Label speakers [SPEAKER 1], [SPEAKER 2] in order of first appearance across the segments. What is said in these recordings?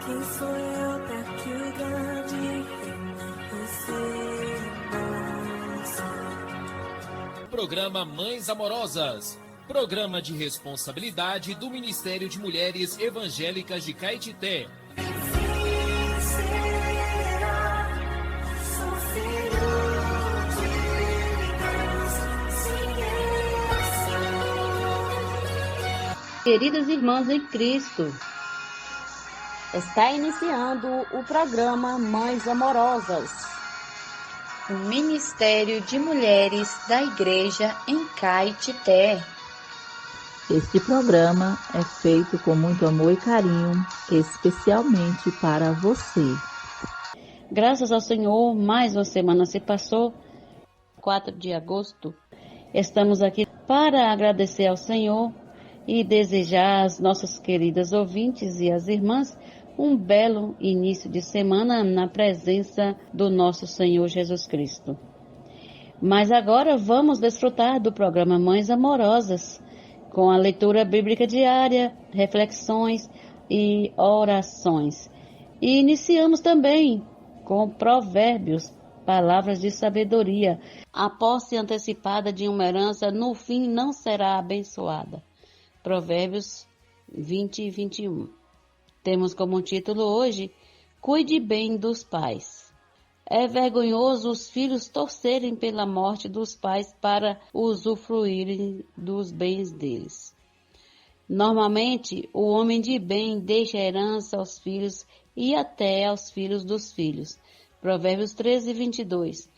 [SPEAKER 1] Quem sou eu pra que o grande receba?
[SPEAKER 2] Programa Mães Amorosas. Programa de responsabilidade do Ministério de Mulheres Evangélicas de Caetité.
[SPEAKER 3] Queridas irmãs em Cristo, está iniciando o programa Mães Amorosas, o Ministério de Mulheres da Igreja em Caetité.
[SPEAKER 4] Este programa é feito com muito amor e carinho, especialmente para você.
[SPEAKER 3] Graças ao Senhor, mais uma semana se passou, 4 de agosto. Estamos aqui para agradecer ao Senhor e desejar às nossas queridas ouvintes e às irmãs um belo início de semana na presença do nosso Senhor Jesus Cristo. Mas agora vamos desfrutar do programa Mães Amorosas, com a leitura bíblica diária, reflexões e orações. E iniciamos também com provérbios, palavras de sabedoria. A posse antecipada de uma herança no fim não será abençoada. Provérbios 20 e 21. Temos como título hoje, Cuide bem dos pais. É vergonhoso os filhos torcerem pela morte dos pais para usufruírem dos bens deles. Normalmente, o homem de bem deixa herança aos filhos e até aos filhos dos filhos. Provérbios 13 e 22.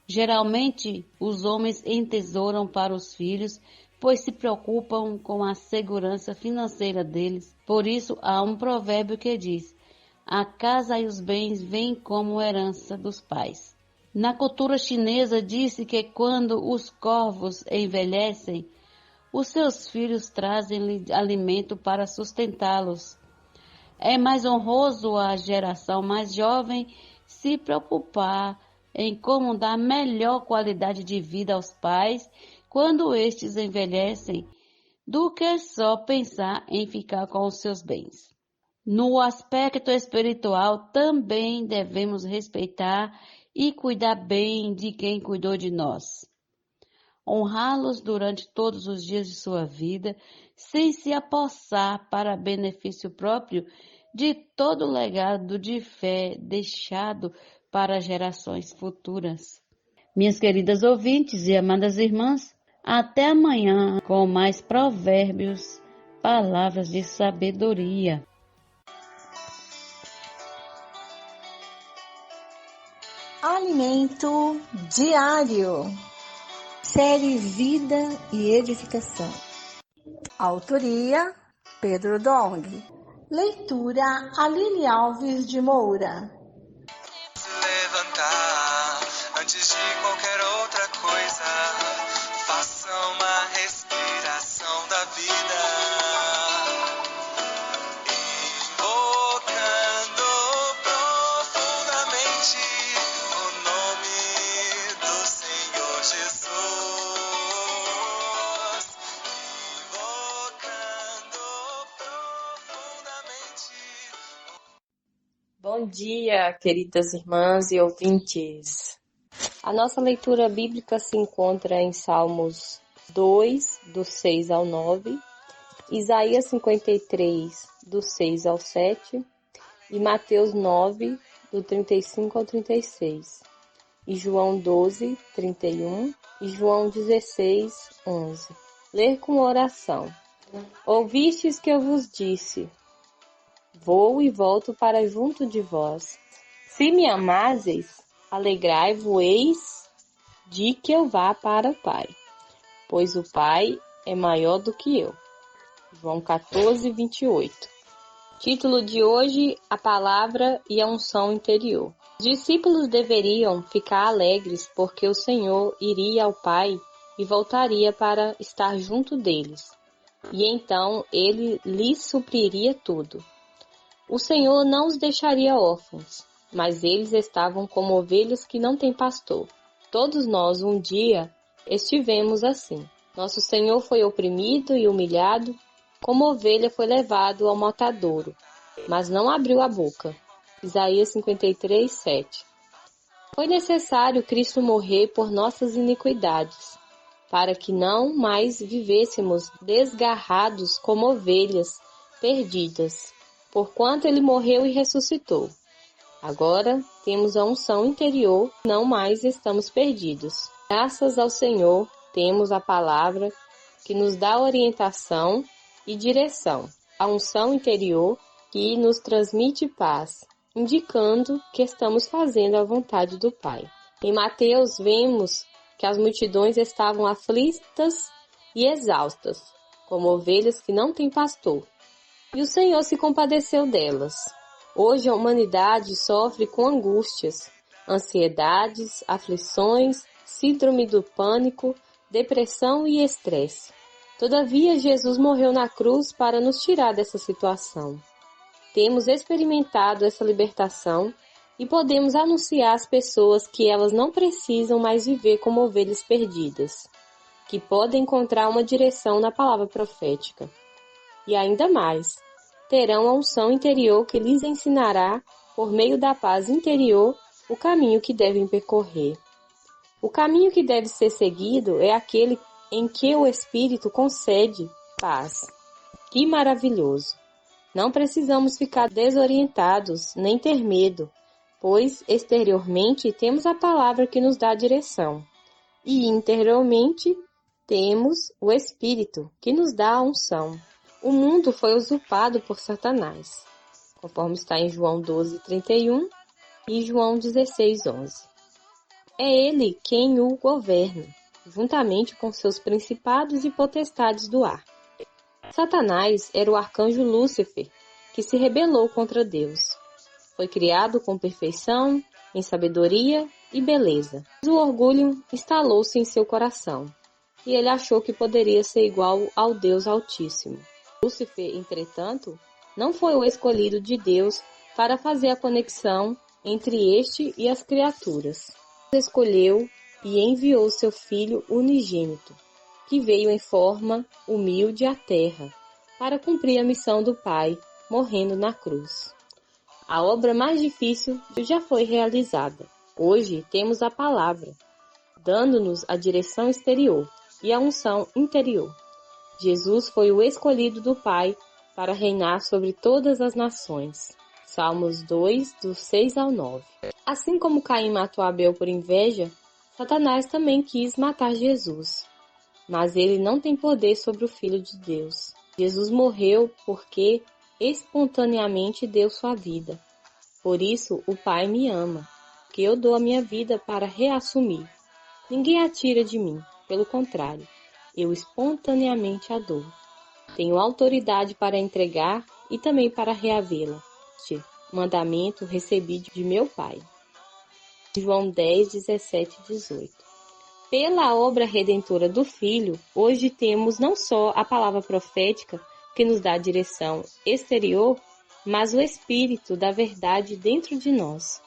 [SPEAKER 3] Geralmente, os homens entesouram para os filhos, pois se preocupam com a segurança financeira deles. Por isso, há um provérbio que diz, a casa e os bens vêm como herança dos pais. Na cultura chinesa, disse que quando os corvos envelhecem, os seus filhos trazem-lhe alimento para sustentá-los. É mais honroso a geração mais jovem se preocupar em como dar melhor qualidade de vida aos pais quando estes envelhecem, do que só pensar em ficar com os seus bens. No aspecto espiritual, também devemos respeitar e cuidar bem de quem cuidou de nós. Honrá-los durante todos os dias de sua vida, sem se apossar para benefício próprio de todo o legado de fé deixado para gerações futuras. Minhas queridas ouvintes e amadas irmãs, até amanhã com mais provérbios, palavras de sabedoria.
[SPEAKER 5] Alimento diário. Série Vida e Edificação. Autoria Pedro Dong. Leitura Aline Alves de Moura.
[SPEAKER 6] Levantar antes de qualquer outra coisa. Faça uma respiração da vida, invocando profundamente o nome do Senhor Jesus. Invocando profundamente.
[SPEAKER 7] Bom dia, queridas irmãs e ouvintes. A nossa leitura bíblica se encontra em Salmos 2, do 6 ao 9, Isaías 53, do 6 ao 7, e Mateus 9, do 35 ao 36, e João 12, 31, e João 16, 11. Ler com oração. Ouvistes que eu vos disse, vou e volto para junto de vós. Se me amaseis, alegrai-vos de que eu vá para o Pai, pois o Pai é maior do que eu. João 14, 28. Título de hoje, a palavra e a unção interior. Os discípulos deveriam ficar alegres porque o Senhor iria ao Pai e voltaria para estar junto deles. E então ele lhes supriria tudo. O Senhor não os deixaria órfãos, mas eles estavam como ovelhas que não têm pastor. Todos nós, um dia, estivemos assim. Nosso Senhor foi oprimido e humilhado, como ovelha foi levado ao matadouro, mas não abriu a boca. Isaías 53, 7. Foi necessário Cristo morrer por nossas iniquidades, para que não mais vivêssemos desgarrados como ovelhas perdidas, porquanto ele morreu e ressuscitou. Agora temos a unção interior, não mais estamos perdidos. Graças ao Senhor, temos a palavra que nos dá orientação e direção. A unção interior que nos transmite paz, indicando que estamos fazendo a vontade do Pai. Em Mateus, vemos que as multidões estavam aflitas e exaustas, como ovelhas que não têm pastor. E o Senhor se compadeceu delas. Hoje a humanidade sofre com angústias, ansiedades, aflições, síndrome do pânico, depressão e estresse. Todavia, Jesus morreu na cruz para nos tirar dessa situação. Temos experimentado essa libertação e podemos anunciar às pessoas que elas não precisam mais viver como ovelhas perdidas, que podem encontrar uma direção na palavra profética. E ainda mais, terão a unção interior que lhes ensinará, por meio da paz interior, o caminho que devem percorrer. O caminho que deve ser seguido é aquele em que o Espírito concede paz. Que maravilhoso! Não precisamos ficar desorientados, nem ter medo, pois exteriormente temos a palavra que nos dá direção, e interiormente temos o Espírito que nos dá a unção. O mundo foi usurpado por Satanás, conforme está em João 12:31 e João 16:11. É ele quem o governa, juntamente com seus principados e potestades do ar. Satanás era o arcanjo Lúcifer, que se rebelou contra Deus. Foi criado com perfeição, em sabedoria e beleza. Mas o orgulho instalou-se em seu coração, e ele achou que poderia ser igual ao Deus Altíssimo. Lúcifer, entretanto, não foi o escolhido de Deus para fazer a conexão entre este e as criaturas. Deus escolheu e enviou seu Filho unigênito, que veio em forma humilde à terra, para cumprir a missão do Pai, morrendo na cruz. A obra mais difícil já foi realizada. Hoje temos a palavra, dando-nos a direção exterior e a unção interior. Jesus foi o escolhido do Pai para reinar sobre todas as nações. Salmos 2, do 6 ao 9. Assim como Caim matou Abel por inveja, Satanás também quis matar Jesus. Mas ele não tem poder sobre o Filho de Deus. Jesus morreu porque espontaneamente deu sua vida. Por isso o Pai me ama, que eu dou a minha vida para reassumir. Ninguém a tira de mim, pelo contrário, eu espontaneamente a dou. Tenho autoridade para entregar e também para reavê-la. Este mandamento recebi de meu Pai. João 10, 17 e 18. Pela obra redentora do Filho, hoje temos não só a palavra profética, que nos dá a direção exterior, mas o Espírito da verdade dentro de nós.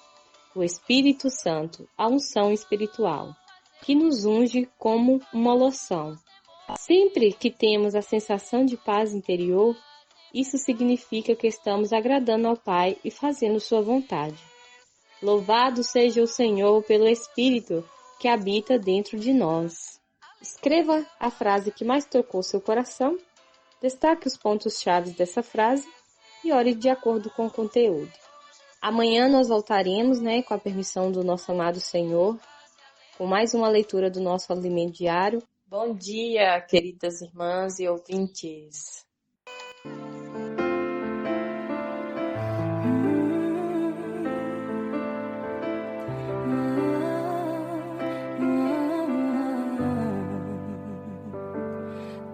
[SPEAKER 7] O Espírito Santo, a unção espiritual, que nos unge como uma loção. Sempre que temos a sensação de paz interior, isso significa que estamos agradando ao Pai e fazendo sua vontade. Louvado seja o Senhor pelo Espírito que habita dentro de nós. Escreva a frase que mais tocou seu coração, destaque os pontos-chave dessa frase e ore de acordo com o conteúdo. Amanhã nós voltaremos, com a permissão do nosso amado Senhor, com mais uma leitura do nosso alimento diário. Bom dia, queridas irmãs e ouvintes.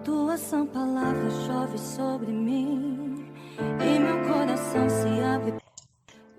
[SPEAKER 1] Tua sã palavra chove sobre mim e meu coração se abre.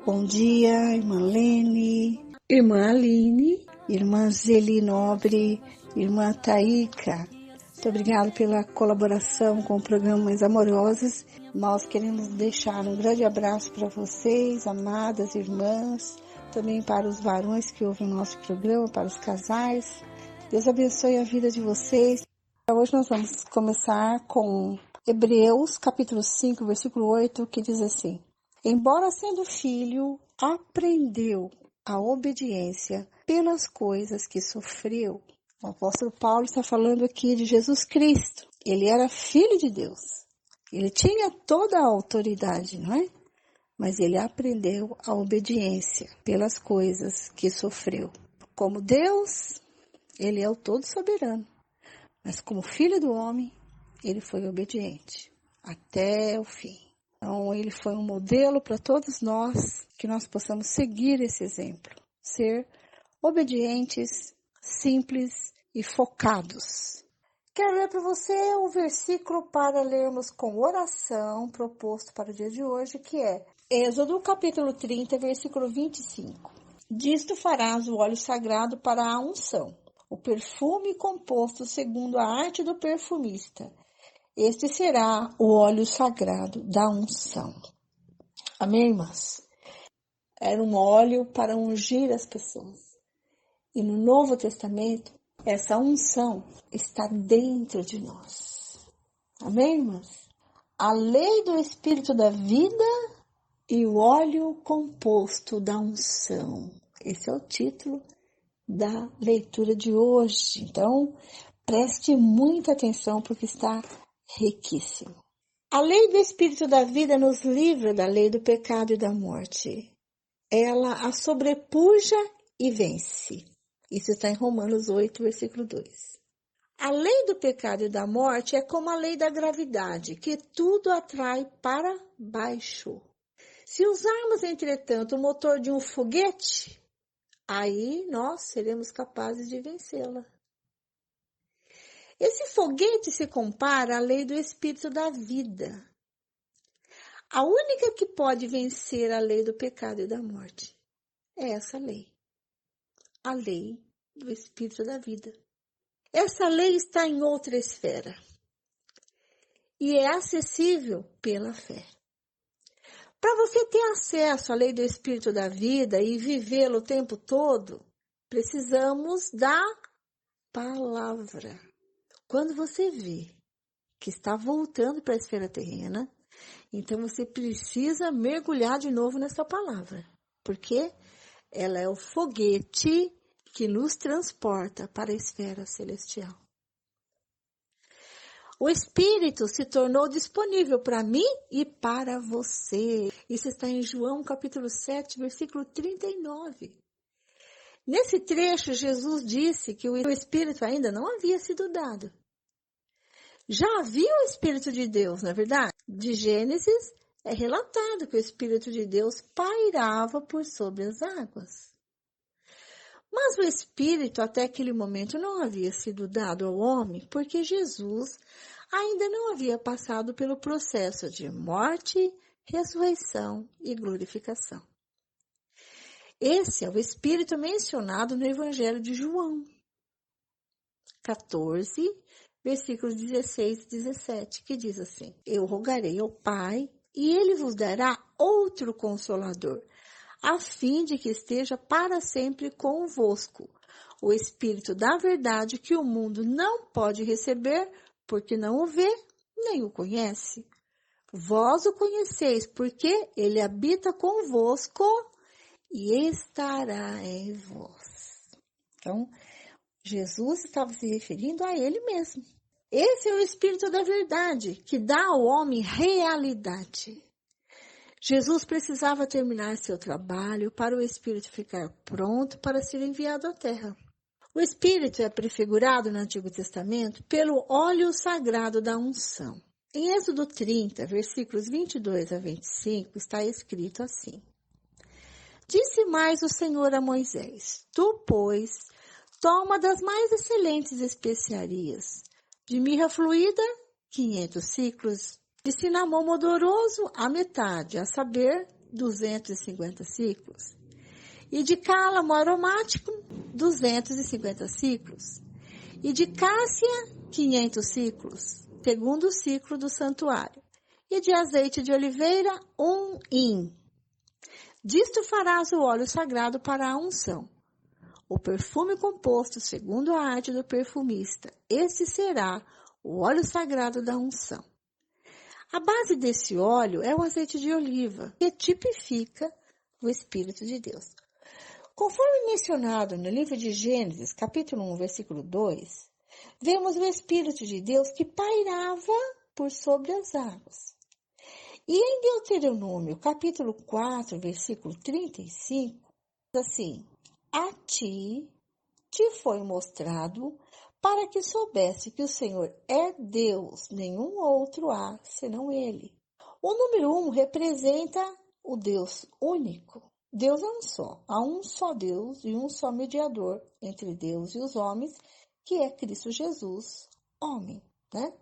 [SPEAKER 5] Bom dia, irmã Lene, irmã Aline, irmã Zeli Nobre, irmã Taíca. Muito obrigada pela colaboração com o programa Mães Amorosas. Nós queremos deixar um grande abraço para vocês, amadas irmãs, também para os varões que ouvem o nosso programa, para os casais. Deus abençoe a vida de vocês. Hoje nós vamos começar com Hebreus, capítulo 5, versículo 8, que diz assim: embora sendo filho, aprendeu a obediência pelas coisas que sofreu. O apóstolo Paulo está falando aqui de Jesus Cristo. Ele era filho de Deus. Ele tinha toda a autoridade, não é? Mas ele aprendeu a obediência pelas coisas que sofreu. Como Deus, ele é o todo soberano. Mas como filho do homem, ele foi obediente até o fim. Então, ele foi um modelo para todos nós, que nós possamos seguir esse exemplo. Ser obedientes, simples e focados. Quero ler para você o versículo para lermos com oração proposto para o dia de hoje, que é Êxodo capítulo 30, versículo 25. Disto farás o óleo sagrado para a unção, o perfume composto segundo a arte do perfumista. Este será o óleo sagrado da unção. Amém, irmãs? Era um óleo para ungir as pessoas. E no Novo Testamento, essa unção está dentro de nós. Amém, irmãs? A lei do Espírito da vida e o óleo composto da unção. Esse é o título da leitura de hoje. Então, preste muita atenção porque está riquíssimo. A lei do Espírito da vida nos livra da lei do pecado e da morte. Ela a sobrepuja e vence. Isso está em Romanos 8, versículo 2. A lei do pecado e da morte é como a lei da gravidade, que tudo atrai para baixo. Se usarmos, entretanto, o motor de um foguete, aí nós seremos capazes de vencê-la. Esse foguete se compara à lei do Espírito da vida. A única que pode vencer a lei do pecado e da morte é essa lei. A lei do Espírito da vida. Essa lei está em outra esfera e é acessível pela fé. Para você ter acesso à lei do Espírito da vida e vivê-la o tempo todo, precisamos da palavra. Quando você vê que está voltando para a esfera terrena, então você precisa mergulhar de novo nessa palavra, porque ela é o foguete que nos transporta para a esfera celestial. O Espírito se tornou disponível para mim e para você. Isso está em João capítulo 7, versículo 39. Nesse trecho, Jesus disse que o Espírito ainda não havia sido dado. Já havia o Espírito de Deus, não é verdade? De Gênesis é relatado que o Espírito de Deus pairava por sobre as águas. Mas o Espírito até aquele momento não havia sido dado ao homem porque Jesus ainda não havia passado pelo processo de morte, ressurreição e glorificação. Esse é o Espírito mencionado no Evangelho de João 14, versículos 16 e 17, que diz assim: Eu rogarei ao Pai e Ele vos dará outro Consolador, a fim de que esteja para sempre convosco, o Espírito da verdade que o mundo não pode receber, porque não o vê, nem o conhece. Vós o conheceis, porque ele habita convosco e estará em vós. Então, Jesus estava se referindo a ele mesmo. Esse é o Espírito da verdade, que dá ao homem realidade. Jesus precisava terminar seu trabalho para o Espírito ficar pronto para ser enviado à terra. O Espírito é prefigurado no Antigo Testamento pelo óleo sagrado da unção. Em Êxodo 30, versículos 22 a 25, está escrito assim: Disse mais o Senhor a Moisés: Tu, pois, toma das mais excelentes especiarias, de mirra fluída, 500 ciclos, de cinamomo odoroso, a metade, a saber, 250 ciclos, e de cálamo aromático, 250 ciclos, e de cássia, 500 ciclos, segundo o ciclo do santuário, e de azeite de oliveira, 1 hin. Disto farás o óleo sagrado para a unção, o perfume composto segundo a arte do perfumista. Este será o óleo sagrado da unção. A base desse óleo é o azeite de oliva, que tipifica o Espírito de Deus. Conforme mencionado no livro de Gênesis, capítulo 1, versículo 2, vemos o Espírito de Deus que pairava por sobre as águas. E em Deuteronômio, capítulo 4, versículo 35, assim: a ti te foi mostrado para que soubesse que o Senhor é Deus, nenhum outro há senão Ele. O número 1 representa o Deus único. Deus é um só. Há um só Deus e um só mediador entre Deus e os homens, que é Cristo Jesus, homem, né?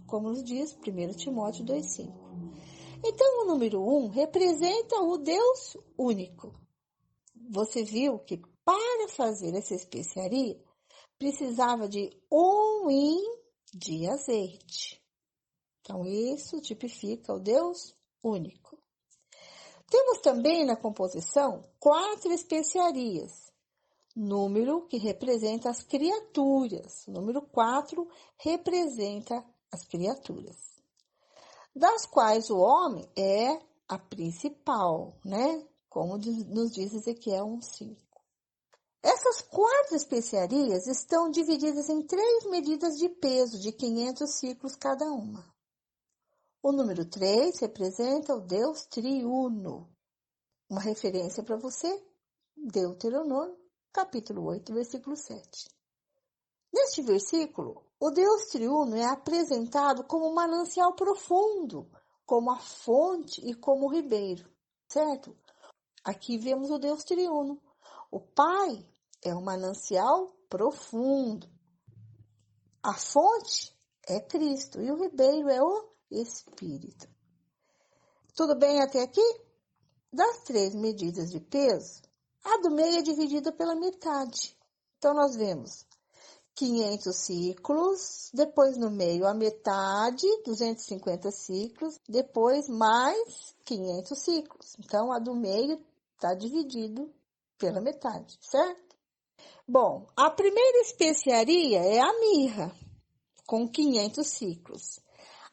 [SPEAKER 5] Como nos diz 1 Timóteo 2,5. Então, o número 1 representa o Deus único. Você viu que para fazer essa especiaria, precisava de 1 hin de azeite. Então, isso tipifica o Deus único. Temos também na composição 4 especiarias. Número que representa as criaturas. O número 4 representa as criaturas, das quais o homem é a principal, né? Como nos diz Ezequiel 1,5. Essas 4 especiarias estão divididas em 3 medidas de peso de 500 ciclos cada uma. O número 3 representa o Deus triuno. Uma referência para você, Deuteronômio, capítulo 8, versículo 7. Neste versículo, o Deus triuno é apresentado como um manancial profundo, como a fonte e como o ribeiro, certo? Aqui vemos o Deus triuno. O Pai é um manancial profundo. A fonte é Cristo e o ribeiro é o Espírito. Tudo bem até aqui? Das 3 medidas de peso, a do meio é dividida pela metade. Então, nós vemos 500 ciclos, depois no meio a metade, 250 ciclos, depois mais 500 ciclos. Então, a do meio está dividido pela metade, certo? Bom, a primeira especiaria é a mirra, com 500 ciclos.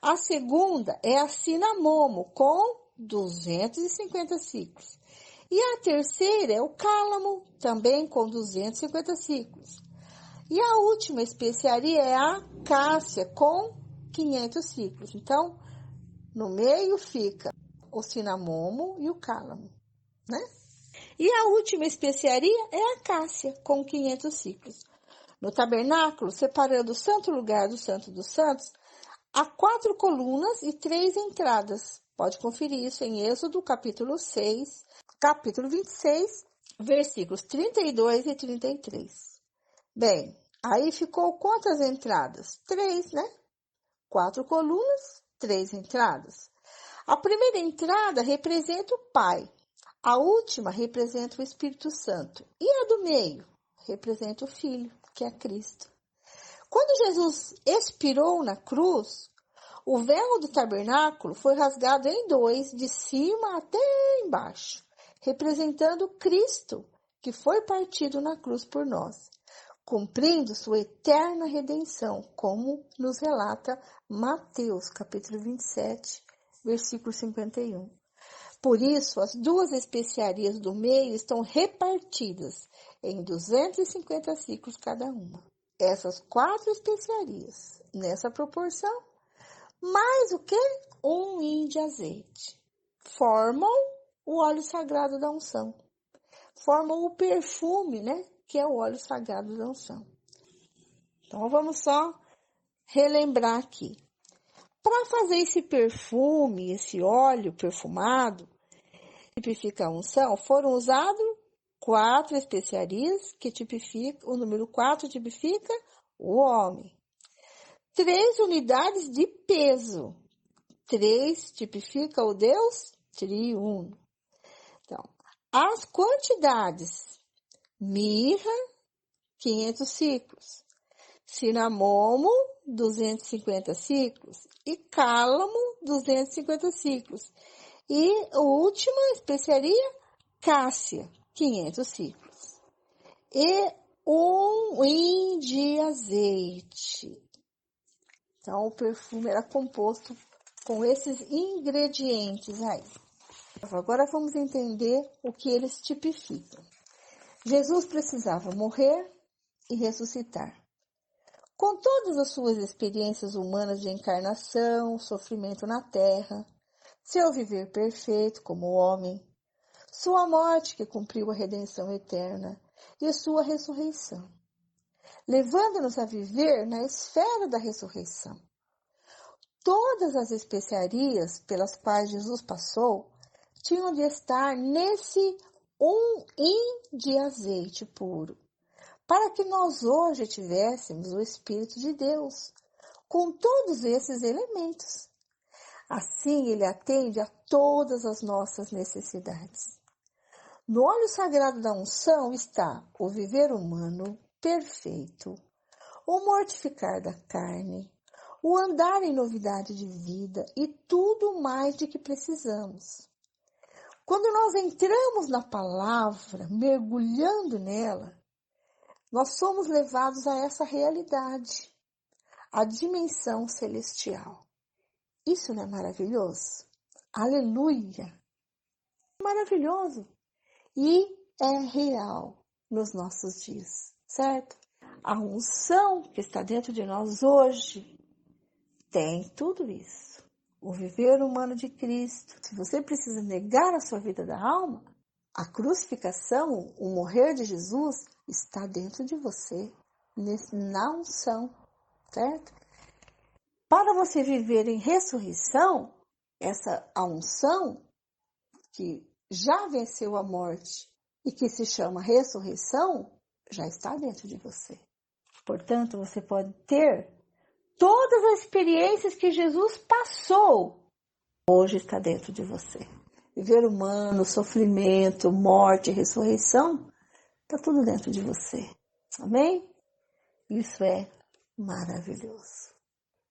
[SPEAKER 5] A segunda é a cinamomo, com 250 ciclos. E a terceira é o cálamo, também com 250 ciclos. E a última especiaria é a cássia, com 500 ciclos. Então, no meio fica o cinamomo e o cálamo, né? E a última especiaria é a cássia, com 500 ciclos. No tabernáculo, separando o santo lugar do santo dos santos, há 4 colunas e 3 entradas. Pode conferir isso em Êxodo, capítulo 6, capítulo 26, versículos 32 e 33. Bem, aí ficou quantas entradas? 3, né? 4 colunas, 3 entradas. A primeira entrada representa o Pai. A última representa o Espírito Santo. E a do meio representa o Filho, que é Cristo. Quando Jesus expirou na cruz, o véu do tabernáculo foi rasgado em 2, de cima até embaixo, representando Cristo, que foi partido na cruz por nós, cumprindo sua eterna redenção, como nos relata Mateus, capítulo 27, versículo 51. Por isso, as 2 especiarias do meio estão repartidas em 250 ciclos cada uma. Essas 4 especiarias, nessa proporção, mais o que? 1 hin de azeite, formam o óleo sagrado da unção. Formam o perfume, né? Que é o óleo sagrado da unção. Então, vamos só relembrar aqui. Para fazer esse perfume, esse óleo perfumado, tipifica a unção, foram usados 4 especiarias, que tipifica, o número 4 tipifica o homem. 3 unidades de peso. 3 tipifica o Deus triuno. Então, as quantidades: mirra, 500 ciclos. Cinamomo, 250 ciclos. E cálamo, 250 ciclos. E a última especiaria, cássia, 500 ciclos. E 1 hin de azeite. Então, o perfume era composto com esses ingredientes aí. Agora vamos entender o que eles tipificam. Jesus precisava morrer e ressuscitar. Com todas as suas experiências humanas de encarnação, sofrimento na terra, seu viver perfeito como homem, sua morte que cumpriu a redenção eterna e sua ressurreição, levando-nos a viver na esfera da ressurreição. Todas as especiarias pelas quais Jesus passou tinham de estar nesse de azeite puro, para que nós hoje tivéssemos o Espírito de Deus, com todos esses elementos. Assim, ele atende a todas as nossas necessidades. No óleo sagrado da unção está o viver humano perfeito, o mortificar da carne, o andar em novidade de vida e tudo mais de que precisamos. Quando nós entramos na palavra, mergulhando nela, nós somos levados a essa realidade, a dimensão celestial. Isso não é maravilhoso? Aleluia! Maravilhoso! E é real nos nossos dias, certo? A unção que está dentro de nós hoje tem tudo isso. O viver humano de Cristo. Se você precisa negar a sua vida da alma, a crucificação, o morrer de Jesus, está dentro de você, na unção, certo? Para você viver em ressurreição, a unção que já venceu a morte e que se chama ressurreição, já está dentro de você. Portanto, você pode ter todas as experiências que Jesus passou, hoje está dentro de você. Viver humano, sofrimento, morte, ressurreição, está tudo dentro de você. Amém? Isso é maravilhoso.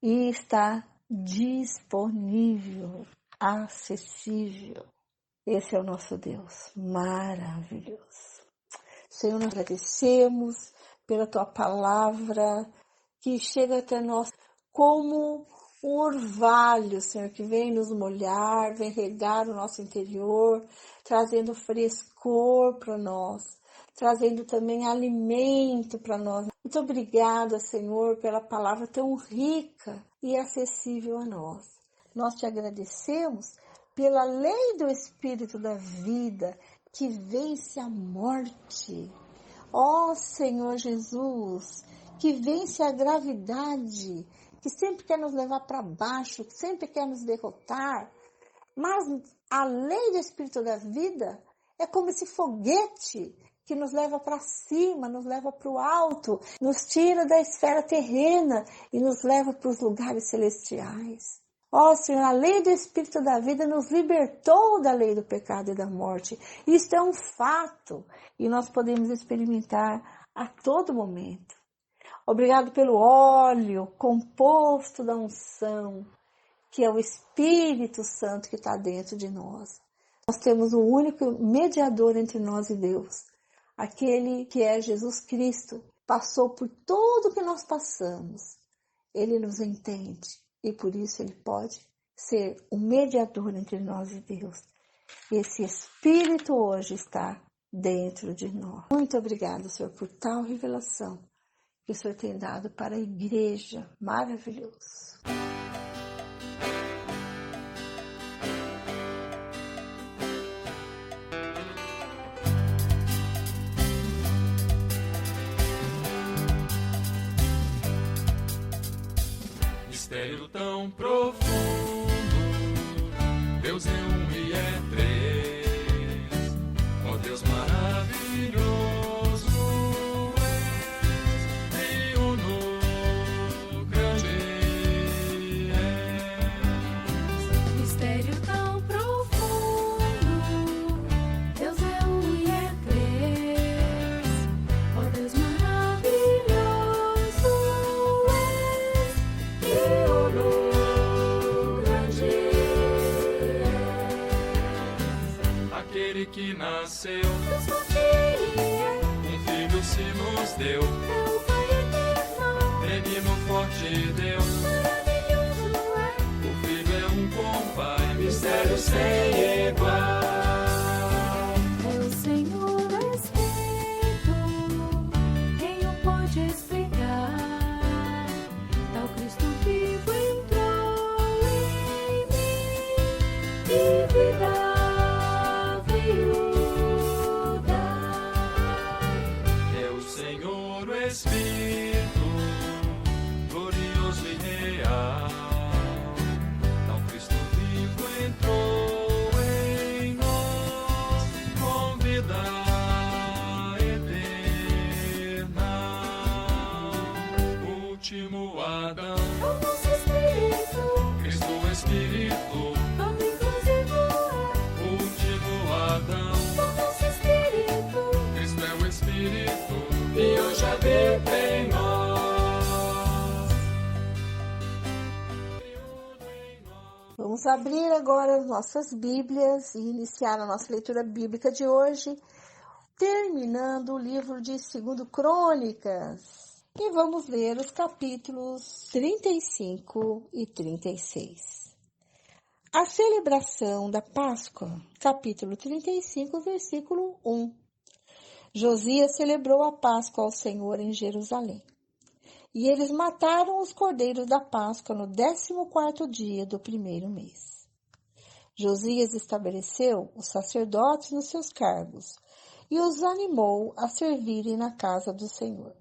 [SPEAKER 5] E está disponível, acessível. Esse é o nosso Deus, maravilhoso. Senhor, nós agradecemos pela Tua palavra que chega até nós como um orvalho, Senhor, que vem nos molhar, vem regar o nosso interior, trazendo frescor para nós, trazendo também alimento para nós. Muito obrigada, Senhor, pela palavra tão rica e acessível a nós. Nós te agradecemos pela lei do Espírito da vida que vence a morte. Ó Senhor Jesus, que vence a gravidade, que sempre quer nos levar para baixo, que sempre quer nos derrotar. Mas a lei do Espírito da vida é como esse foguete que nos leva para cima, nos leva para o alto, nos tira da esfera terrena e nos leva para os lugares celestiais. Ó Senhor, a lei do Espírito da vida nos libertou da lei do pecado e da morte. Isso é um fato e nós podemos experimentar a todo momento. Obrigado pelo óleo composto da unção, que é o Espírito Santo que está dentro de nós. Nós temos um único mediador entre nós e Deus, aquele que é Jesus Cristo. Passou por tudo o que nós passamos. Ele nos entende e por isso ele pode ser o mediador entre nós e Deus. Esse Espírito hoje está dentro de nós. Muito obrigada, Senhor, por tal revelação que o Senhor tem dado para a igreja. Maravilhoso.
[SPEAKER 8] Mistério tão profundo, Deus é um e é três. Ó Deus maravilhoso, és, triuno grande és.
[SPEAKER 1] Mistério tão profundo, Deus é um e é três. Ó Deus maravilhoso, és, triuno grande és.
[SPEAKER 8] Aquele que nasceu,
[SPEAKER 1] Deus confia,
[SPEAKER 8] um filho se nos deu,
[SPEAKER 1] é o Pai eterno,
[SPEAKER 8] menino forte Deus,
[SPEAKER 1] maravilhoso é.
[SPEAKER 8] o filho é um com Pai, mistério sem igual.
[SPEAKER 1] É o Senhor Espírito, quem o pode explicar? Tal Cristo vivo entrou em mim e vida veio dar.
[SPEAKER 8] É o Senhor o Espírito, glorioso e real. Tal Cristo vivo entrou em nós com vida eterna. Último Adão,
[SPEAKER 1] O nosso Espírito,
[SPEAKER 8] Cristo o Espírito.
[SPEAKER 1] todo inclusivo é.
[SPEAKER 8] Último Adão,
[SPEAKER 1] O nosso Espírito,
[SPEAKER 8] Cristo é o Espírito e hoje habita em nós.
[SPEAKER 5] Vamos abrir agora as nossas Bíblias e iniciar a nossa leitura bíblica de hoje, terminando o livro de 2 Crônicas. E vamos ler os capítulos 35 e 36. A celebração da Páscoa, capítulo 35, versículo 1. Josias celebrou a Páscoa ao Senhor em Jerusalém. E eles mataram os cordeiros da Páscoa no 14º dia do primeiro mês. Josias estabeleceu os sacerdotes nos seus cargos e os animou a servirem na casa do Senhor.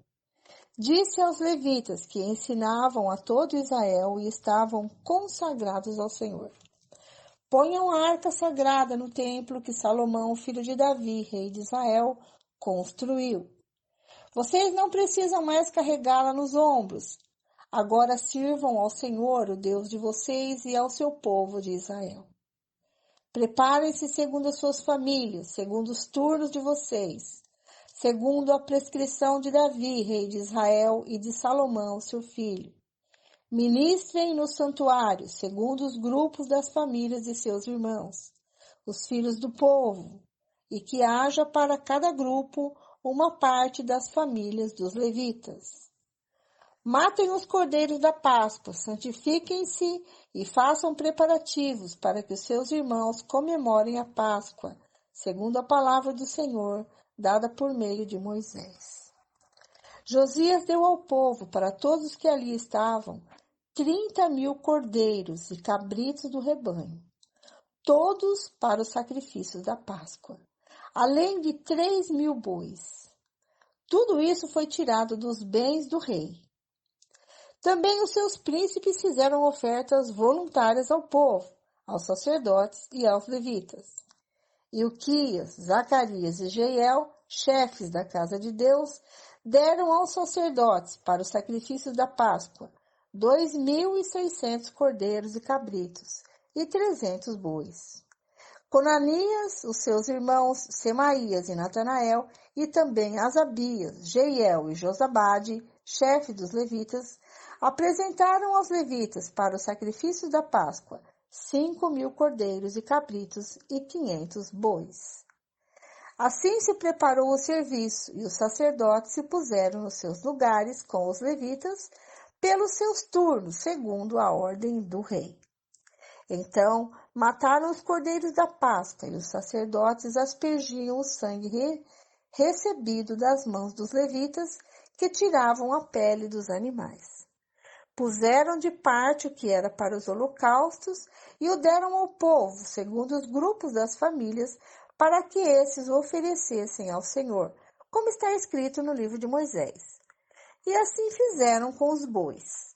[SPEAKER 5] Disse aos levitas que ensinavam a todo Israel e estavam consagrados ao Senhor: ponham a arca sagrada no templo que Salomão, filho de Davi, rei de Israel, construiu. Vocês não precisam mais carregá-la nos ombros. Agora sirvam ao Senhor, o Deus de vocês, e ao seu povo de Israel. Preparem-se segundo as suas famílias, segundo os turnos de vocês, segundo a prescrição de Davi, rei de Israel, e de Salomão, seu filho. Ministrem no santuário, segundo os grupos das famílias de seus irmãos, os filhos do povo, e que haja para cada grupo uma parte das famílias dos levitas. Matem os cordeiros da Páscoa, santifiquem-se e façam preparativos para que os seus irmãos comemorem a Páscoa, segundo a palavra do Senhor, dada por meio de Moisés. Josias deu ao povo, para todos que ali estavam, 30.000 cordeiros e cabritos do rebanho, todos para os sacrifícios da Páscoa, além de 3.000 bois. Tudo isso foi tirado dos bens do rei. Também os seus príncipes fizeram ofertas voluntárias ao povo, aos sacerdotes e aos levitas. Ilquias, Zacarias e Jeiel, chefes da casa de Deus, deram aos sacerdotes para os sacrifícios da Páscoa 2.600 cordeiros e cabritos e 300 bois. Conanias, os seus irmãos Semaías e Natanael, e também Asabias, Jeiel e Josabade, chefe dos levitas, apresentaram aos levitas para os sacrifícios da Páscoa 5.000 cordeiros e cabritos e 500 bois. Assim se preparou o serviço, e os sacerdotes se puseram nos seus lugares com os levitas, pelos seus turnos, segundo a ordem do rei. Então, mataram os cordeiros da Páscoa, e os sacerdotes aspergiam o sangue recebido das mãos dos levitas, que tiravam a pele dos animais. Puseram de parte o que era para os holocaustos e o deram ao povo, segundo os grupos das famílias, para que esses o oferecessem ao Senhor, como está escrito no livro de Moisés. E assim fizeram com os bois.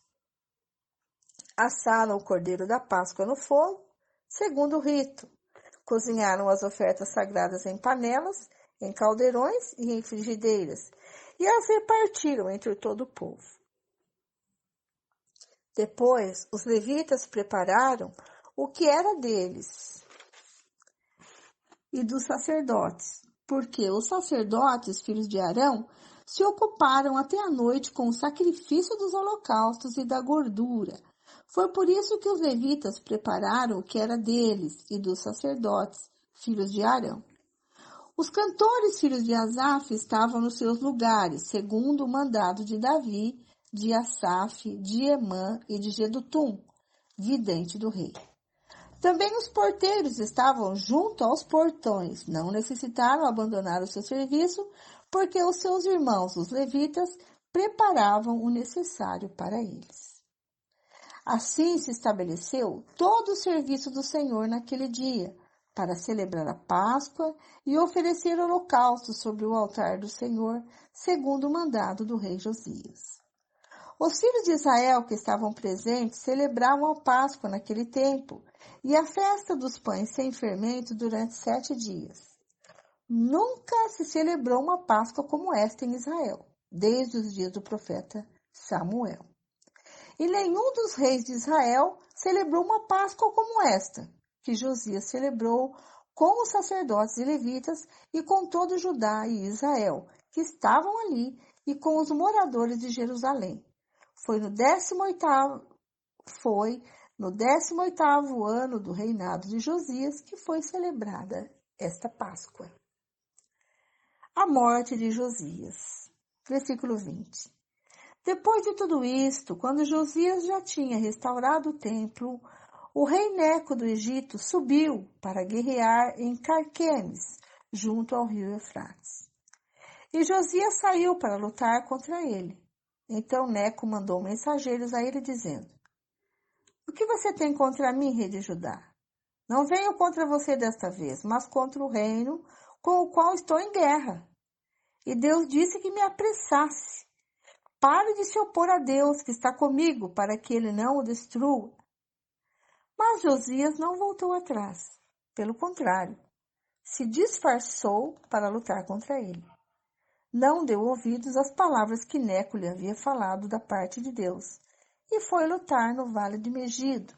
[SPEAKER 5] Assaram o cordeiro da Páscoa no fogo, segundo o rito. Cozinharam as ofertas sagradas em panelas, em caldeirões e em frigideiras, e as repartiram entre todo o povo. Depois, os levitas prepararam o que era deles e dos sacerdotes, porque os sacerdotes, filhos de Arão, se ocuparam até a noite com o sacrifício dos holocaustos e da gordura. Foi por isso que os levitas prepararam o que era deles e dos sacerdotes, filhos de Arão. Os cantores, filhos de Asaf, estavam nos seus lugares, segundo o mandado de Davi, de Asaf, de Emã e de Jedutum, vidente do rei. Também os porteiros estavam junto aos portões. Não necessitaram abandonar o seu serviço, porque os seus irmãos, os levitas, preparavam o necessário para eles. Assim se estabeleceu todo o serviço do Senhor naquele dia, para celebrar a Páscoa e oferecer holocaustos sobre o altar do Senhor, segundo o mandado do rei Josias. Os filhos de Israel que estavam presentes celebravam a Páscoa naquele tempo e a festa dos pães sem fermento durante 7 dias. Nunca se celebrou uma Páscoa como esta em Israel, desde os dias do profeta Samuel. E nenhum dos reis de Israel celebrou uma Páscoa como esta, que Josias celebrou com os sacerdotes e levitas e com todo Judá e Israel, que estavam ali, e com os moradores de Jerusalém. Foi no 18º ano do reinado de Josias que foi celebrada esta Páscoa. A morte de Josias. Versículo 20. Depois de tudo isto, quando Josias já tinha restaurado o templo, o rei Neco do Egito subiu para guerrear em Carquemes, junto ao rio Eufrates. E Josias saiu para lutar contra ele. Então Neco mandou mensageiros a ele, dizendo: O que você tem contra mim, rei de Judá? Não venho contra você desta vez, mas contra o reino com o qual estou em guerra. E Deus disse que me apressasse. Pare de se opor a Deus, que está comigo, para que ele não o destrua. Mas Josias não voltou atrás. Pelo contrário, se disfarçou para lutar contra ele. Não deu ouvidos às palavras que Neco lhe havia falado da parte de Deus, e foi lutar no vale de Megido.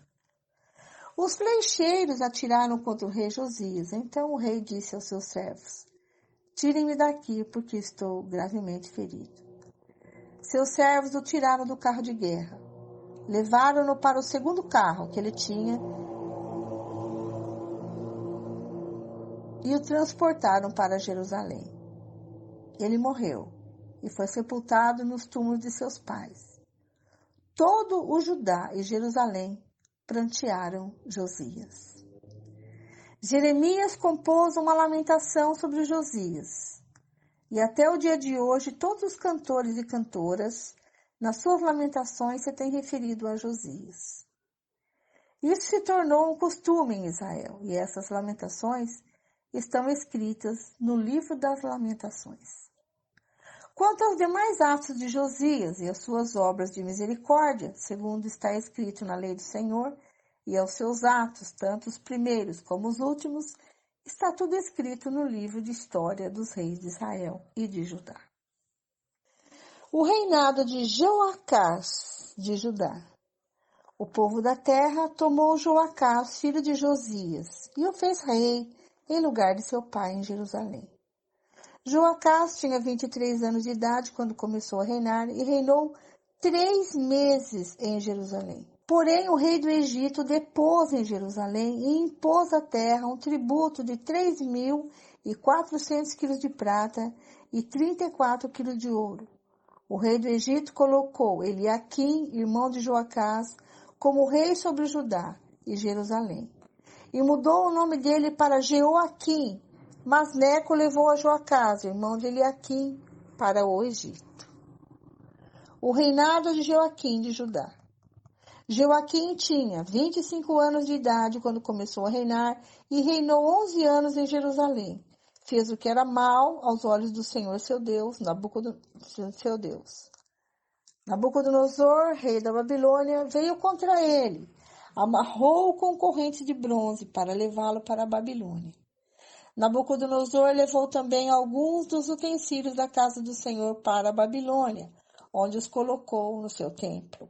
[SPEAKER 5] Os flecheiros atiraram contra o rei Josias. Então o rei disse aos seus servos: Tirem-me daqui, porque estou gravemente ferido. Seus servos o tiraram do carro de guerra. Levaram-no para o segundo carro que ele tinha e o transportaram para Jerusalém. Ele morreu e foi sepultado nos túmulos de seus pais. Todo o Judá e Jerusalém prantearam Josias. Jeremias compôs uma lamentação sobre Josias. E até o dia de hoje, todos os cantores e cantoras, nas suas lamentações, se têm referido a Josias. Isso se tornou um costume em Israel, e essas lamentações estão escritas no livro das Lamentações. Quanto aos demais atos de Josias e às suas obras de misericórdia, segundo está escrito na lei do Senhor, e aos seus atos, tanto os primeiros como os últimos, está tudo escrito no livro de história dos reis de Israel e de Judá. O reinado de Joacás de Judá. O povo da terra tomou Joacás, filho de Josias, e o fez rei em lugar de seu pai em Jerusalém. Joacás tinha 23 anos de idade quando começou a reinar e reinou 3 meses em Jerusalém. Porém, o rei do Egito depôs em Jerusalém e impôs à terra um tributo de 3.400 quilos de prata e 34 quilos de ouro. O rei do Egito colocou Eliaquim, irmão de Joacás, como rei sobre Judá e Jerusalém. E mudou o nome dele para Jeoaquim, mas Neco levou a Joacás, irmão de Eliaquim, para o Egito. O reinado de Joaquim de Judá. Joaquim tinha 25 anos de idade quando começou a reinar e reinou 11 anos em Jerusalém. Fez o que era mal aos olhos do Senhor seu Deus, Nabucodonosor, rei da Babilônia, veio contra ele, amarrou-o com correntes de bronze para levá-lo para a Babilônia. Nabucodonosor levou também alguns dos utensílios da casa do Senhor para a Babilônia, onde os colocou no seu templo.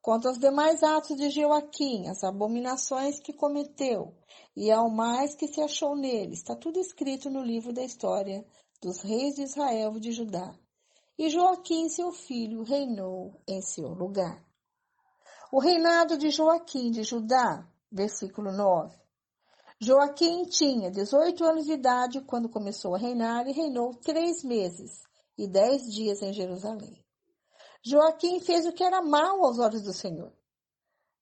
[SPEAKER 5] Quanto aos demais atos de Joaquim, as abominações que cometeu e ao mais que se achou nele, está tudo escrito no livro da história dos reis de Israel e de Judá. E Joaquim, seu filho, reinou em seu lugar. O reinado de Joaquim de Judá, versículo 9. Joaquim tinha 18 anos de idade quando começou a reinar e reinou 3 meses e 10 dias em Jerusalém. Joaquim fez o que era mal aos olhos do Senhor.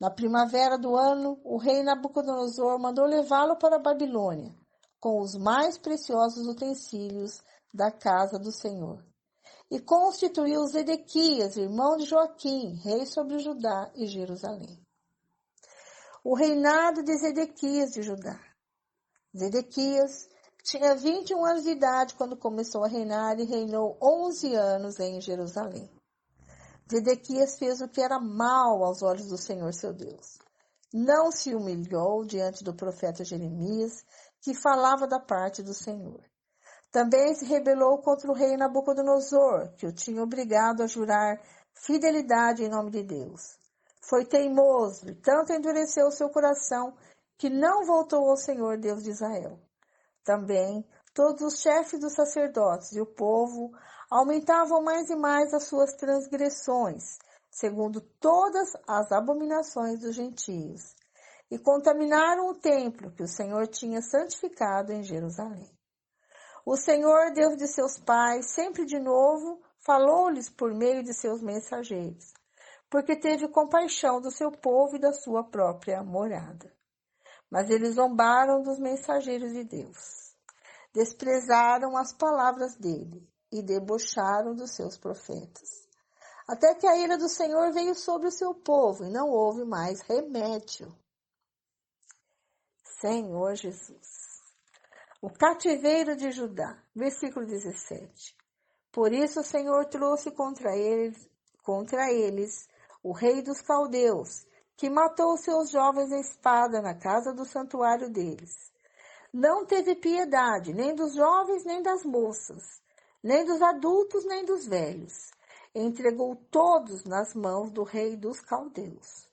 [SPEAKER 5] Na primavera do ano, o rei Nabucodonosor mandou levá-lo para a Babilônia, com os mais preciosos utensílios da casa do Senhor. E constituiu Zedequias, irmão de Joaquim, rei sobre Judá e Jerusalém. O reinado de Zedequias de Judá. Zedequias tinha 21 anos de idade quando começou a reinar e reinou 11 anos em Jerusalém. Zedequias fez o que era mal aos olhos do Senhor seu Deus. Não se humilhou diante do profeta Jeremias, que falava da parte do Senhor. Também se rebelou contra o rei Nabucodonosor, que o tinha obrigado a jurar fidelidade em nome de Deus. Foi teimoso e tanto endureceu o seu coração que não voltou ao Senhor Deus de Israel. Também todos os chefes dos sacerdotes e o povo aumentavam mais e mais as suas transgressões, segundo todas as abominações dos gentios, e contaminaram o templo que o Senhor tinha santificado em Jerusalém. O Senhor, Deus de seus pais, sempre de novo, falou-lhes por meio de seus mensageiros, porque teve compaixão do seu povo e da sua própria morada. Mas eles zombaram dos mensageiros de Deus, desprezaram as palavras dele e debocharam dos seus profetas. Até que a ira do Senhor veio sobre o seu povo e não houve mais remédio. Senhor Jesus. O cativeiro de Judá, versículo 17. Por isso o Senhor trouxe contra eles o rei dos caldeus, que matou seus jovens à espada na casa do santuário deles. Não teve piedade nem dos jovens nem das moças, nem dos adultos nem dos velhos. Entregou todos nas mãos do rei dos caldeus.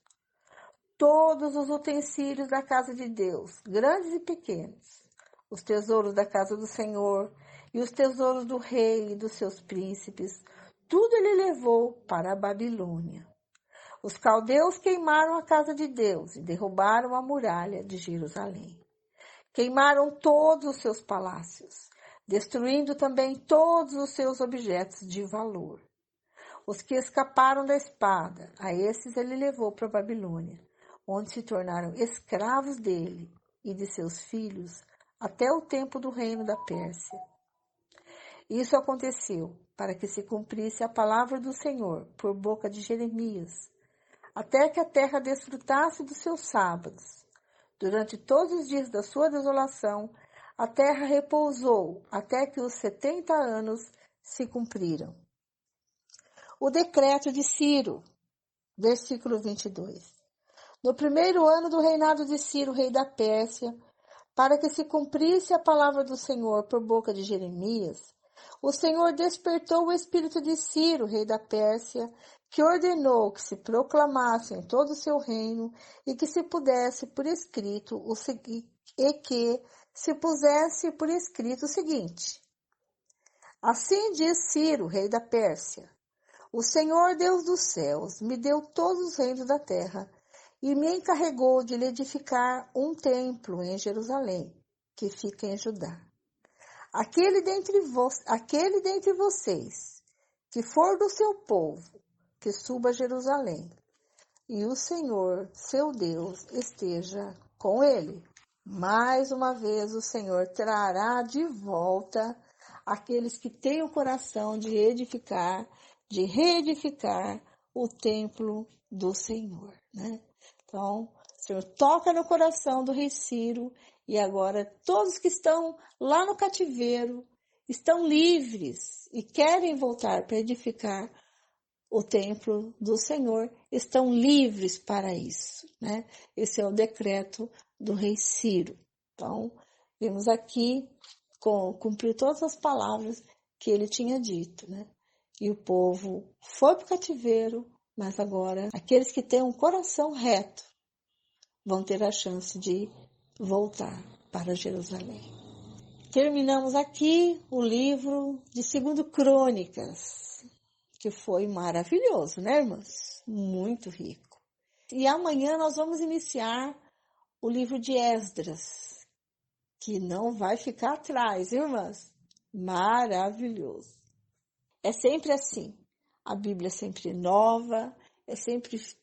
[SPEAKER 5] Todos os utensílios da casa de Deus, grandes e pequenos, os tesouros da casa do Senhor e os tesouros do rei e dos seus príncipes, tudo ele levou para a Babilônia. Os caldeus queimaram a casa de Deus e derrubaram a muralha de Jerusalém. Queimaram todos os seus palácios, destruindo também todos os seus objetos de valor. Os que escaparam da espada, a esses ele levou para a Babilônia, onde se tornaram escravos dele e de seus filhos até o tempo do reino da Pérsia. Isso aconteceu para que se cumprisse a palavra do Senhor por boca de Jeremias, até que a terra desfrutasse dos seus sábados. Durante todos os dias da sua desolação, a terra repousou até que os 70 anos se cumpriram. O decreto de Ciro, versículo 22. No primeiro ano do reinado de Ciro, rei da Pérsia, para que se cumprisse a palavra do Senhor por boca de Jeremias, o Senhor despertou o espírito de Ciro, rei da Pérsia, que ordenou que se proclamasse em todo o seu reino e que se pusesse por escrito o seguinte. Assim diz Ciro, rei da Pérsia: o Senhor Deus dos céus me deu todos os reinos da terra e me encarregou de lhe edificar um templo em Jerusalém, que fica em Judá. Aquele dentre vocês que for do seu povo, que suba a Jerusalém, e o Senhor, seu Deus, esteja com ele. Mais uma vez o Senhor trará de volta aqueles que têm o coração de reedificar o templo do Senhor, né? Então, o Senhor toca no coração do rei Ciro e agora todos que estão lá no cativeiro estão livres e querem voltar para edificar o templo do Senhor, estão livres para isso, né? Esse é o decreto do rei Ciro. Então, vimos aqui cumprir todas as palavras que ele tinha dito, né? E o povo foi para o cativeiro, mas agora aqueles que têm um coração reto vão ter a chance de voltar para Jerusalém. Terminamos aqui o livro de 2 Crônicas, que foi maravilhoso, né, irmãs? Muito rico. E amanhã nós vamos iniciar o livro de Esdras, que não vai ficar atrás, irmãs? Maravilhoso. É sempre assim. A Bíblia é sempre nova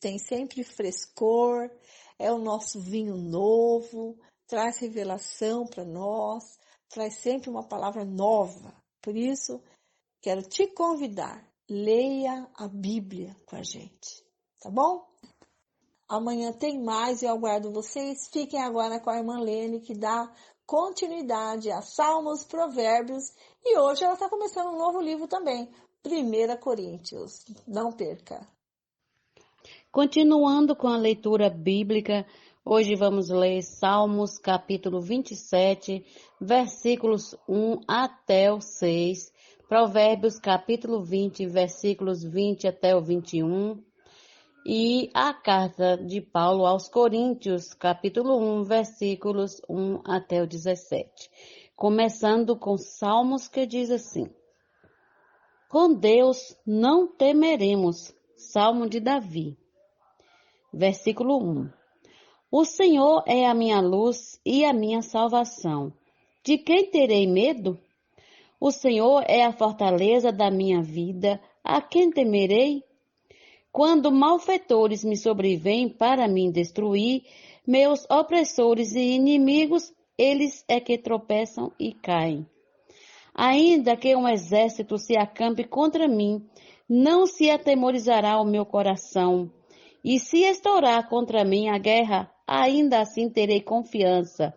[SPEAKER 5] tem sempre frescor, é o nosso vinho novo, traz revelação para nós, traz sempre uma palavra nova. Por isso, quero te convidar, leia a Bíblia com a gente, tá bom? Amanhã tem mais e eu aguardo vocês. Fiquem agora com a irmã Lene, que dá continuidade a Salmos, Provérbios, e hoje ela está começando um novo livro também, 1 Coríntios. Não perca!
[SPEAKER 3] Continuando com a leitura bíblica, hoje vamos ler Salmos capítulo 27, versículos 1 até o 6, Provérbios capítulo 20, versículos 20 até o 21, e a carta de Paulo aos Coríntios, capítulo 1, versículos 1 até o 17. Começando com Salmos que diz assim: Com Deus não temeremos. Salmo de Davi. Versículo 1. O Senhor é a minha luz e a minha salvação. De quem terei medo? O Senhor é a fortaleza da minha vida. A quem temerei? Quando malfeitores me sobrevêm para me destruir, meus opressores e inimigos, eles é que tropeçam e caem. Ainda que um exército se acampe contra mim, não se atemorizará o meu coração. E se estourar contra mim a guerra, ainda assim terei confiança.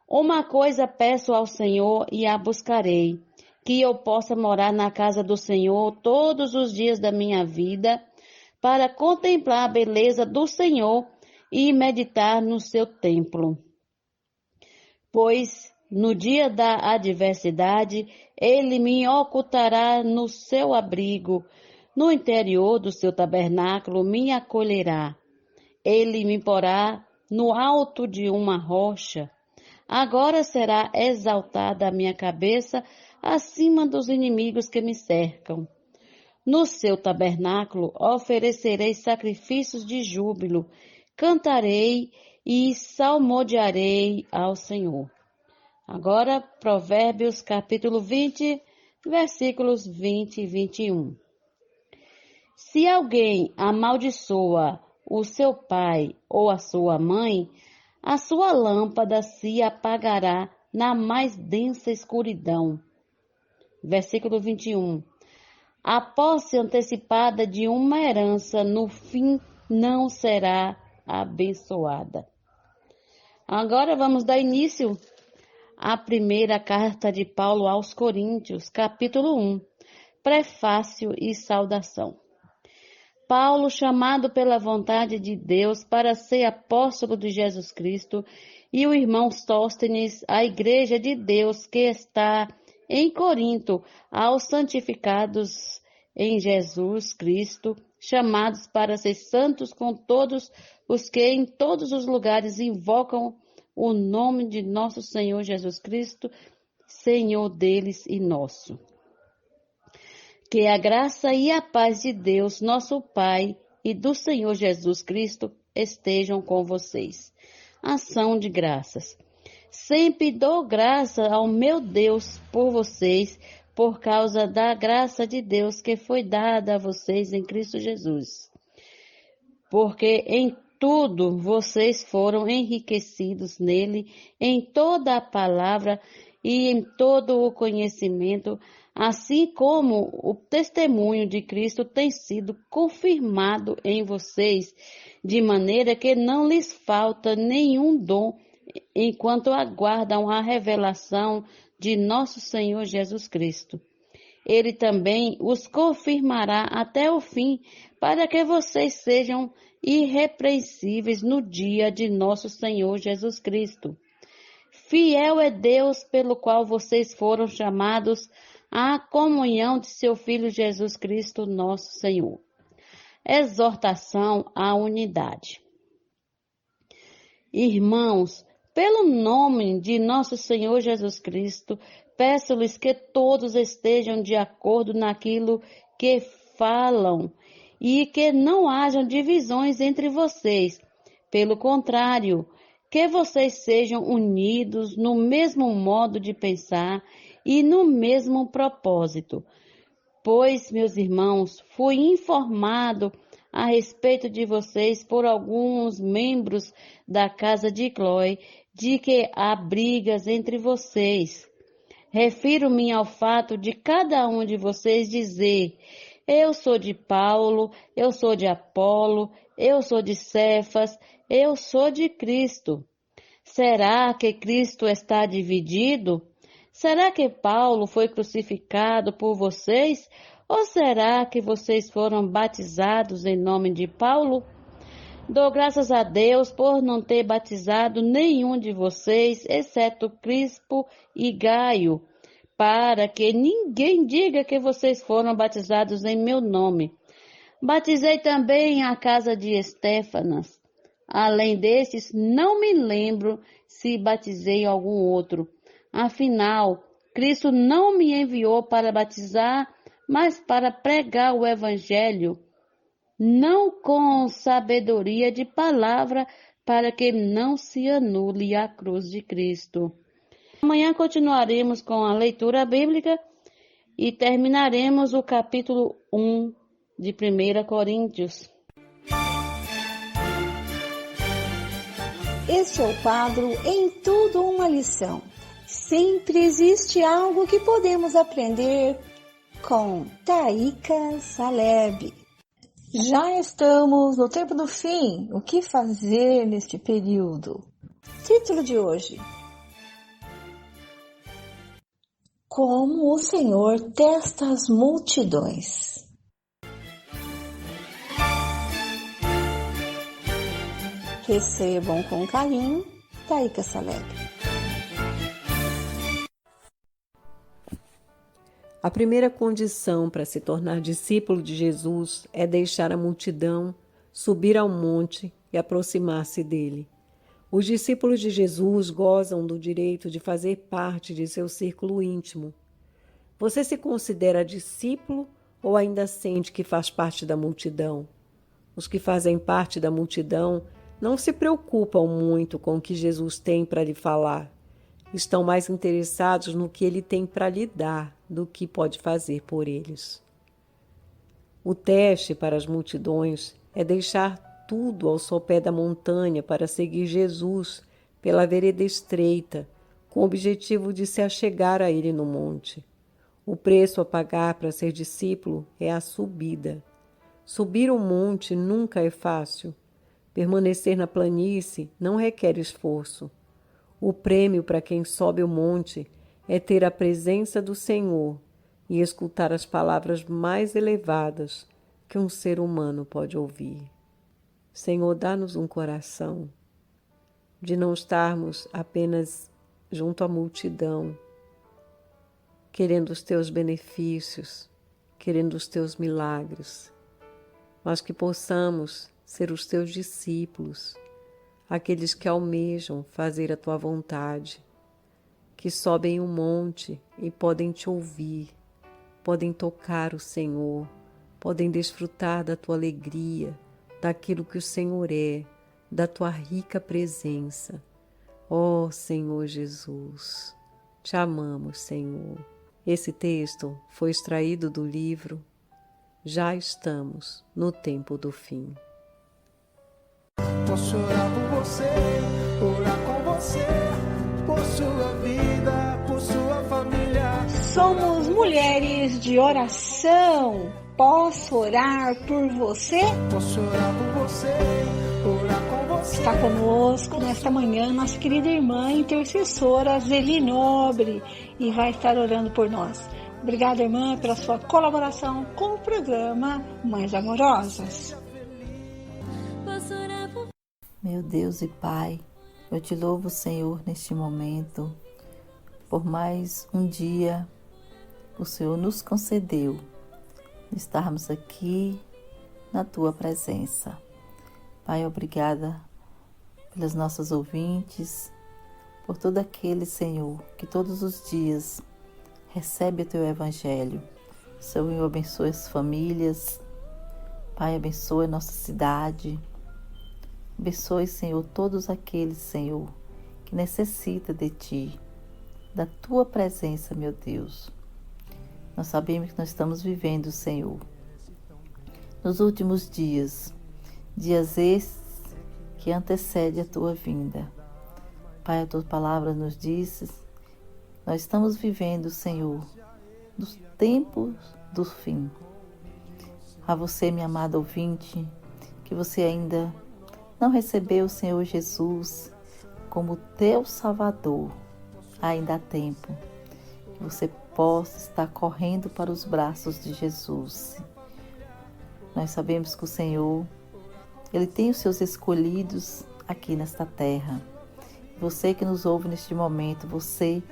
[SPEAKER 3] Uma coisa peço ao Senhor e a buscarei, que eu possa morar na casa do Senhor todos os dias da minha vida, para contemplar a beleza do Senhor e meditar no seu templo. Pois no dia da adversidade, ele me ocultará no seu abrigo, no interior do seu tabernáculo me acolherá. Ele me porá no alto de uma rocha. Agora será exaltada a minha cabeça acima dos inimigos que me cercam. No seu tabernáculo oferecerei sacrifícios de júbilo, cantarei e salmodiarei ao Senhor. Agora, Provérbios capítulo 20, versículos 20 e 21. Se alguém amaldiçoa o seu pai ou a sua mãe, a sua lâmpada se apagará na mais densa escuridão. Versículo 21. A posse antecipada de uma herança no fim não será abençoada. Agora vamos dar início à primeira carta de Paulo aos Coríntios, capítulo 1, prefácio e saudação. Paulo, chamado pela vontade de Deus para ser apóstolo de Jesus Cristo, e o irmão Sóstenes, a igreja de Deus que está em Corinto, aos santificados em Jesus Cristo, chamados para ser santos com todos os que em todos os lugares invocam o nome de nosso Senhor Jesus Cristo, Senhor deles e nosso. Que a graça e a paz de Deus, nosso Pai, e do Senhor Jesus Cristo estejam com vocês. Ação de graças. Sempre dou graça ao meu Deus por vocês, por causa da graça de Deus que foi dada a vocês em Cristo Jesus. Porque em tudo vocês foram enriquecidos nele, em toda a palavra e em todo o conhecimento, assim como o testemunho de Cristo tem sido confirmado em vocês, de maneira que não lhes falta nenhum dom, enquanto aguardam a revelação de nosso Senhor Jesus Cristo. Ele também os confirmará até o fim, para que vocês sejam irrepreensíveis no dia de nosso Senhor Jesus Cristo. Fiel é Deus pelo qual vocês foram chamados à comunhão de seu Filho Jesus Cristo, nosso Senhor. Exortação à unidade. Irmãos, pelo nome de nosso Senhor Jesus Cristo, peço-lhes que todos estejam de acordo naquilo que falam e que não hajam divisões entre vocês. Pelo contrário, que vocês sejam unidos no mesmo modo de pensar e no mesmo propósito. Pois, meus irmãos, fui informado a respeito de vocês por alguns membros da casa de Cloé, de que há brigas entre vocês. Refiro-me ao fato de cada um de vocês dizer: eu sou de Paulo, eu sou de Apolo, eu sou de Cefas, eu sou de Cristo. Será que Cristo está dividido? Será que Paulo foi crucificado por vocês? Ou será que vocês foram batizados em nome de Paulo? Dou graças a Deus por não ter batizado nenhum de vocês, exceto Crispo e Gaio, para que ninguém diga que vocês foram batizados em meu nome. Batizei também a casa de Estéfanas. Além destes, não me lembro se batizei algum outro. Afinal, Cristo não me enviou para batizar, mas para pregar o Evangelho, não com sabedoria de palavra, para que não se anule a cruz de Cristo. Amanhã continuaremos com a leitura bíblica e terminaremos o capítulo 1 de 1 Coríntios.
[SPEAKER 5] Este é o quadro Em Tudo Uma Lição. Sempre existe algo que podemos aprender com Taíka Saleb. Já estamos no tempo do fim. O que fazer neste período? Título de hoje: Como o Senhor testa as multidões. Recebam com carinho, Taíka Saleb.
[SPEAKER 9] A primeira condição para se tornar discípulo de Jesus é deixar a multidão, subir ao monte e aproximar-se dele. Os discípulos de Jesus gozam do direito de fazer parte de seu círculo íntimo. Você se considera discípulo ou ainda sente que faz parte da multidão? Os que fazem parte da multidão não se preocupam muito com o que Jesus tem para lhe falar. Estão mais interessados no que ele tem para lhe dar do que pode fazer por eles. O teste para as multidões é deixar tudo ao sopé da montanha para seguir Jesus pela vereda estreita, com o objetivo de se achegar a ele no monte. O preço a pagar para ser discípulo é a subida. Subir o monte nunca é fácil. Permanecer na planície não requer esforço. O prêmio para quem sobe o monte é ter a presença do Senhor e escutar as palavras mais elevadas que um ser humano pode ouvir. Senhor, dá-nos um coração de não estarmos apenas junto à multidão, querendo os teus benefícios, querendo os teus milagres, mas que possamos ser os teus discípulos, aqueles que almejam fazer a tua vontade, que sobem um monte e podem te ouvir, podem tocar o Senhor, podem desfrutar da tua alegria, daquilo que o Senhor é, da tua rica presença. Ó Senhor Jesus, te amamos, Senhor. Esse texto foi extraído do livro Já Estamos no Tempo do Fim.
[SPEAKER 10] Posso orar por você, orar com você, por sua vida, por sua família.
[SPEAKER 5] Somos mulheres de oração. Posso orar por você?
[SPEAKER 10] Posso orar por você, orar com você.
[SPEAKER 5] Está conosco nesta manhã nossa querida irmã intercessora Zeli Nobre e vai estar orando por nós. Obrigada, irmã, pela sua colaboração com o programa Mais Amorosas.
[SPEAKER 4] Meu Deus e Pai, eu te louvo, Senhor, neste momento, por mais um dia que o Senhor nos concedeu de estarmos aqui na Tua presença. Pai, obrigada pelas nossas ouvintes, por todo aquele, Senhor, que todos os dias recebe o Teu Evangelho. Senhor, abençoe as famílias. Pai, abençoe a nossa cidade. Abençoe, Senhor, todos aqueles, Senhor, que necessitam de Ti, da Tua presença, meu Deus. Nós sabemos que nós estamos vivendo, Senhor, nos últimos dias, dias esses que antecedem a tua vinda. Pai, a tua palavra nos diz, nós estamos vivendo, Senhor, dos tempos do fim. A você, minha amada ouvinte, que você ainda não recebeu o Senhor Jesus como teu Salvador, ainda há tempo que você possa estar correndo para os braços de Jesus. Nós sabemos que o Senhor, Ele tem os seus escolhidos aqui nesta terra. Você que nos ouve neste momento, você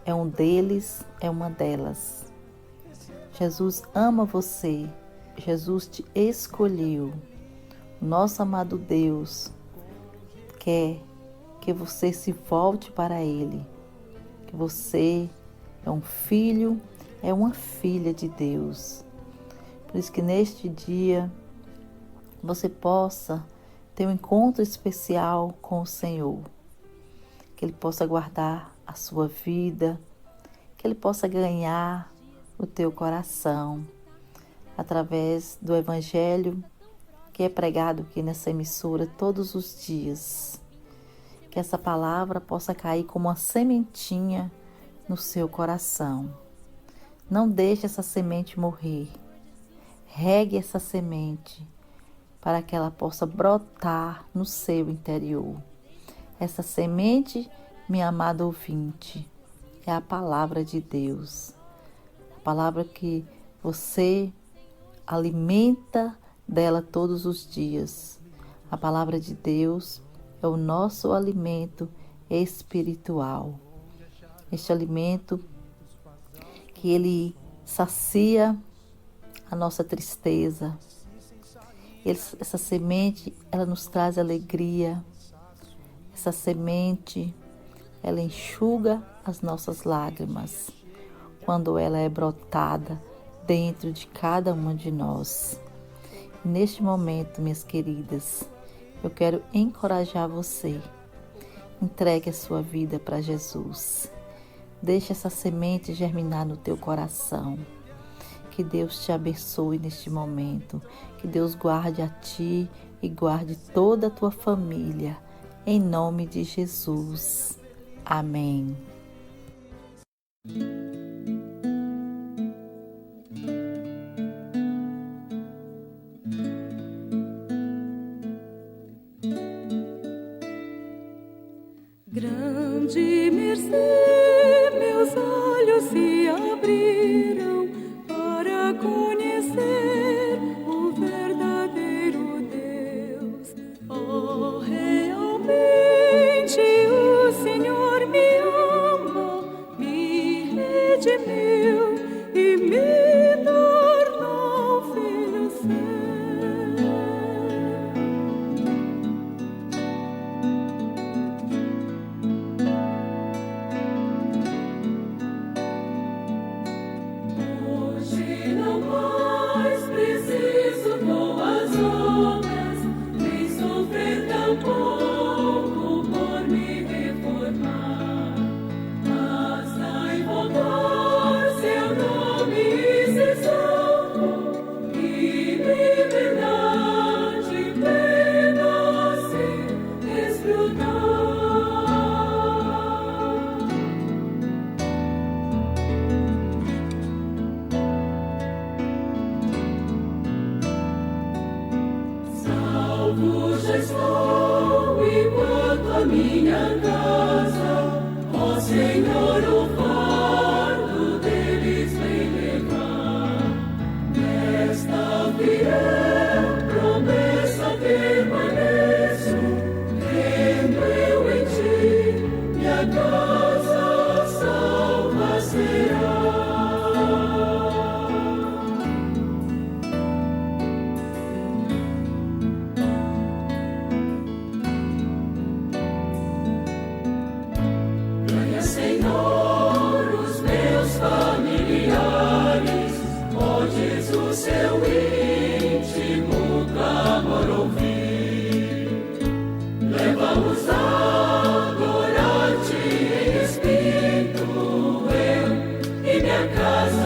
[SPEAKER 4] é um deles, é uma delas. Jesus ama você, Jesus te escolheu. Nosso amado Deus quer que você se volte para Ele, que você é um filho, é uma filha de Deus. Por isso que neste dia você possa ter um encontro especial com o Senhor, que Ele possa guardar a sua vida, que Ele possa ganhar o teu coração através do Evangelho que é pregado aqui nessa emissora todos os dias. Que essa palavra possa cair como uma sementinha no seu coração. Não deixe essa semente morrer. Regue essa semente para que ela possa brotar no seu interior. Essa semente, minha amada ouvinte, é a palavra de Deus. A palavra que você alimenta dela todos os dias. A palavra de Deus é o nosso alimento espiritual. Este alimento que ele sacia a nossa tristeza. Essa semente, ela nos traz alegria. Essa semente, ela enxuga as nossas lágrimas quando ela é brotada dentro de cada uma de nós. E neste momento, minhas queridas, eu quero encorajar você. Entregue a sua vida para Jesus. Deixe essa semente germinar no teu coração. Que Deus te abençoe neste momento. Que Deus guarde a ti e guarde toda a tua família. Em nome de Jesus. Amém.
[SPEAKER 1] Grande mercê, meus olhos se abriram para conhecer o verdadeiro Deus. Oh, realmente o Senhor me ama, me redimiu e me tornou filho seu. Já estou enquanto a minha casa, ó Senhor, o fardo deles vem levar. Nesta fiel promessa permaneço, crendo eu em ti, minha casa salva será. Senhor, os meus familiares, ó Jesus, seu íntimo clamor ouvir. Leva-os a adorar-te em espírito, eu e minha casa